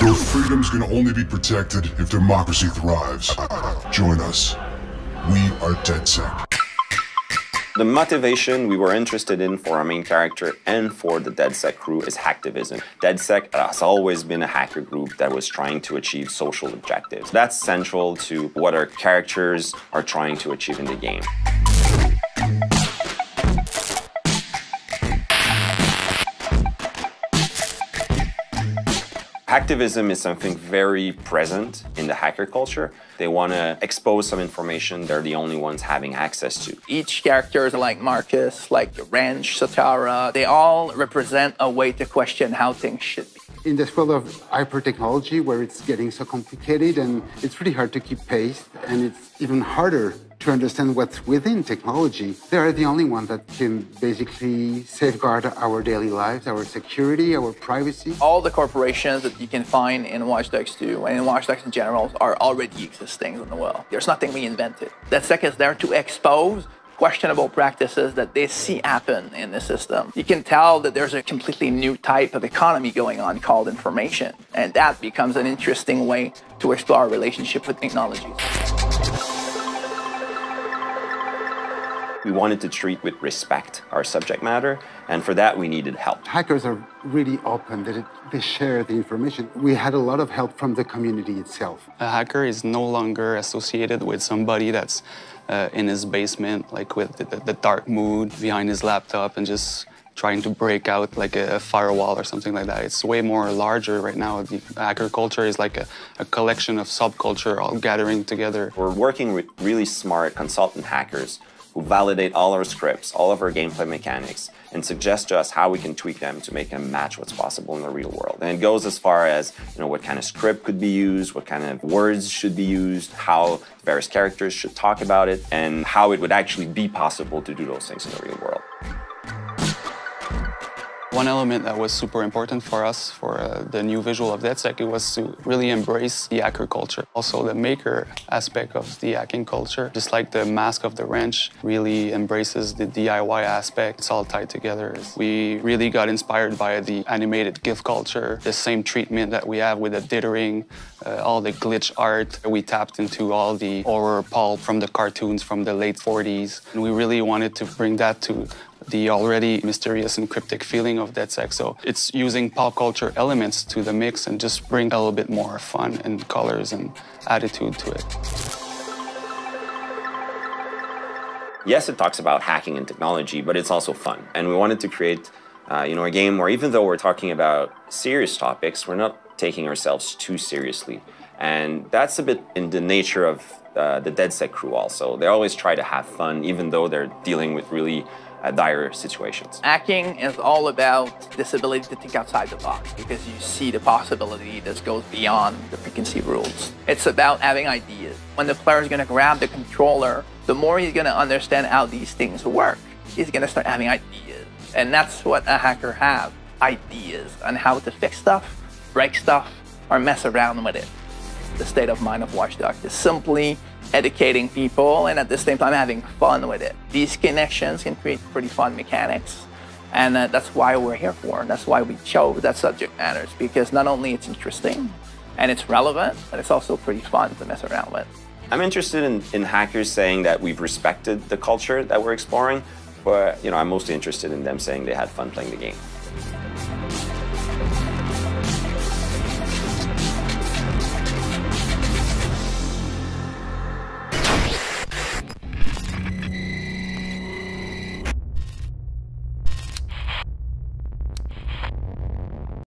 Your freedoms can only be protected if democracy thrives. Join us. We are DedSec. The motivation we were interested in for our main character and for the DedSec crew is hacktivism. DedSec has always been a hacker group that was trying to achieve social objectives. That's central to what our characters are trying to achieve in the game. Hacktivism is something very present in the hacker culture. They want to expose some information they're the only ones having access to. Each character, like Marcus, like Wrench, Satara, they all represent a way to question how things should be. In this world of hyper-technology where it's getting so complicated and it's pretty hard to keep pace, and it's even harder to understand what's within technology, they are the only one that can basically safeguard our daily lives, our security, our privacy. All the corporations that you can find in Watch Dogs 2 and in Watch Dogs in general are already existing in the world. There's nothing reinvented. DedSec is there to expose questionable practices that they see happen in the system. You can tell that there's a completely new type of economy going on called information, and that becomes an interesting way to explore our relationship with technology. We wanted to treat with respect our subject matter, and for that we needed help. Hackers are really open, they share the information. We had a lot of help from the community itself. A hacker is no longer associated with somebody that's in his basement, like with the dark mood behind his laptop and just trying to break out like a firewall or something like that. It's way more larger right now. The hacker culture is like a collection of subculture all gathering together. We're working with really smart consultant hackers who validate all our scripts, all of our gameplay mechanics, and suggest to us how we can tweak them to make them match what's possible in the real world. And it goes as far as, what kind of script could be used, what kind of words should be used, how various characters should talk about it, and how it would actually be possible to do those things in the real world. One element that was super important for us, for the new visual of DedSec, it was to really embrace the hacker culture. Also the maker aspect of the hacking culture, just like the Mask of the Wrench really embraces the DIY aspect. It's all tied together. We really got inspired by the animated GIF culture, the same treatment that we have with the dithering, all the glitch art. We tapped into all the horror pulp from the cartoons from the late 40s. And we really wanted to bring that to the already mysterious and cryptic feeling of DedSec. So it's using pop culture elements to the mix and just bring a little bit more fun and colors and attitude to it. Yes, it talks about hacking and technology, but it's also fun. And we wanted to create a game where even though we're talking about serious topics, we're not taking ourselves too seriously. And that's a bit in the nature of the DedSec crew also. They always try to have fun, even though they're dealing with really dire situations. Hacking is all about this ability to think outside the box because you see the possibility that goes beyond the preconceived rules. It's about having ideas. When the player is going to grab the controller, the more he's going to understand how these things work, he's going to start having ideas. And that's what a hacker has, ideas on how to fix stuff, break stuff, or mess around with it. The state of mind of Watch Dogs is simply educating people and at the same time having fun with it. These connections can create pretty fun mechanics, and that's why we're here for. That's why we chose that subject matters, because not only it's interesting and it's relevant, but it's also pretty fun to mess around with. I'm interested in hackers saying that we've respected the culture that we're exploring, but I'm mostly interested in them saying they had fun playing the game.